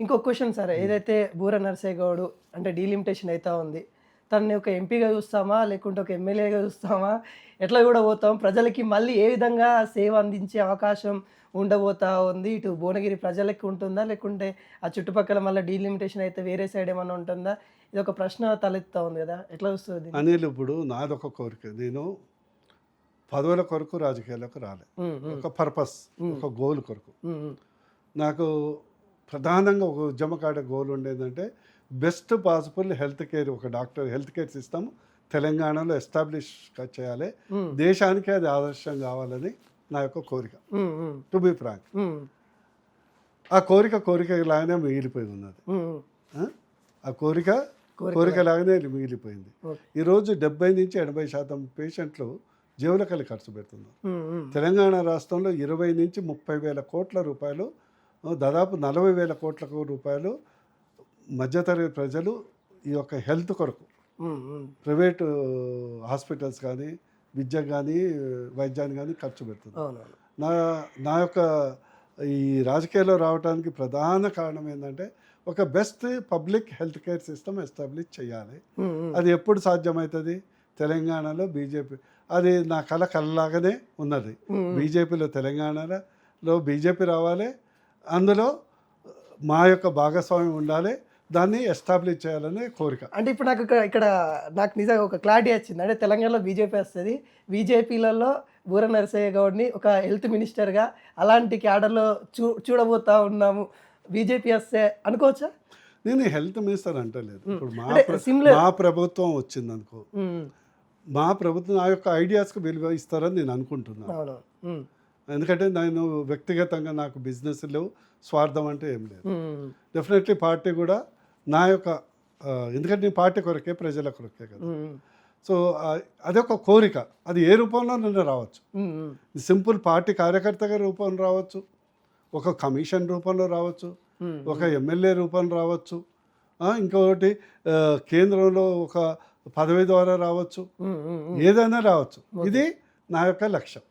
ఇంకో question sir, ఏదైతే బూర నర్సయ్య గౌడ్ అంటే డీలిమిటేషన్ అవుతా ఉంది, తనని ఒక ఎంపీగా చూస్తామా లేకుంటే ఒక ఎమ్మెల్యేగా చూస్తామా, ఎట్లా కూడా పోతాం, ప్రజలకి మళ్ళీ ఏ విధంగా సేవ అందించే అవకాశం ఉండబోతా ఉంది, ఇటు భువనగిరి ప్రజలకి ఉంటుందా లేకుంటే ఆ చుట్టుపక్కల మళ్ళీ డీలిమిటేషన్ అయితే వేరే సైడ్ ఏమన్నా ఉంటుందా, ఇది ఒక ప్రశ్న తలెత్తా ఉంది కదా, ఎట్లా వస్తుంది అనిల్? ఇప్పుడు నాదొక కోరిక, నేను పదవుల కొరకు రాజకీయాలకు రాలే, ఒక పర్పస్, ఒక గోల్ కొరకు. నాకు ప్రధానంగా ఒక ఉద్యమకాడ గోల్ ఉండేదంటే బెస్ట్ పాసిబుల్ హెల్త్ కేర్, ఒక డాక్టర్ హెల్త్ కేర్ సిస్టమ్ తెలంగాణలో ఎస్టాబ్లిష్ చేయాలి, దేశానికి అది ఆదర్శం కావాలని నా యొక్క కోరిక. టు బి ఫ్రాంక్, ఆ కోరికలాగానే మిగిలిపోయి ఉన్నది. ఆ కోరికలాగానే మిగిలిపోయింది. ఈరోజు 70-80% పేషెంట్లు జీవనకళ ఖర్చు పెడుతున్నారు. తెలంగాణ రాష్ట్రంలో 20 నుంచి 30 వేల కోట్ల రూపాయలు, దాదాపు 40 వేల కోట్ల రూపాయలు మధ్యతరగతి ప్రజలు ఈ యొక్క హెల్త్ కొరకు ప్రైవేటు హాస్పిటల్స్ కానీ, విద్యకు కానీ, వైద్యాన్ని కానీ ఖర్చు పెడుతున్నారు. నా యొక్క ఈ రాజకీయాల్లో రావడానికి ప్రధాన కారణం ఏంటంటే ఒక best public health care system establish చేయాలి. అది ఎప్పుడు సాధ్యమవుతుంది? తెలంగాణలో బీజేపీ, అది నా కళలాగానే ఉన్నది. బీజేపీలో, తెలంగాణలో బీజేపీ రావాలి, అందులో మా యొక్క భాగస్వామ్యం ఉండాలి, దాన్ని ఎస్టాబ్లిష్ చేయాలనే కోరిక. అంటే ఇప్పుడు నాకు నిజంగా ఒక క్లారిటీ వచ్చింది. అంటే తెలంగాణలో బీజేపీ వస్తుంది, బీజేపీలలో బూర నరసయ్య గౌడ్ని ఒక హెల్త్ మినిస్టర్గా అలాంటి క్యాడర్లో చూడబోతా ఉన్నాము, బీజేపీ వస్తే అనుకోవచ్చా? నేను హెల్త్ మినిస్టర్ అంటలేదు. ఇప్పుడు మా ప్రభుత్వం వచ్చింది అనుకో, మా ప్రభుత్వం నా యొక్క ఐడియాస్కి విలువ ఇస్తారని నేను అనుకుంటున్నాను. ఎందుకంటే నేను వ్యక్తిగతంగా నాకు బిజినెస్ లేవు, స్వార్థం అంటే ఏం లేదు. డెఫినెట్లీ పార్టీ కూడా నా యొక్క, ఎందుకంటే నేను పార్టీ కొరకే, ప్రజల కొరకే కదా. సో అదొక కోరిక, అది ఏ రూపంలో నన్ను రావచ్చు. సింపుల్ పార్టీ కార్యకర్తగా రూపంలో రావచ్చు, ఒక కమిషన్ రూపంలో రావచ్చు, ఒక ఎమ్మెల్యే రూపంలో రావచ్చు, ఇంకొకటి కేంద్రంలో ఒక పదవి ద్వారా రావచ్చు, ఏదైనా రావచ్చు. ఇది నా యొక్క లక్ష్యం.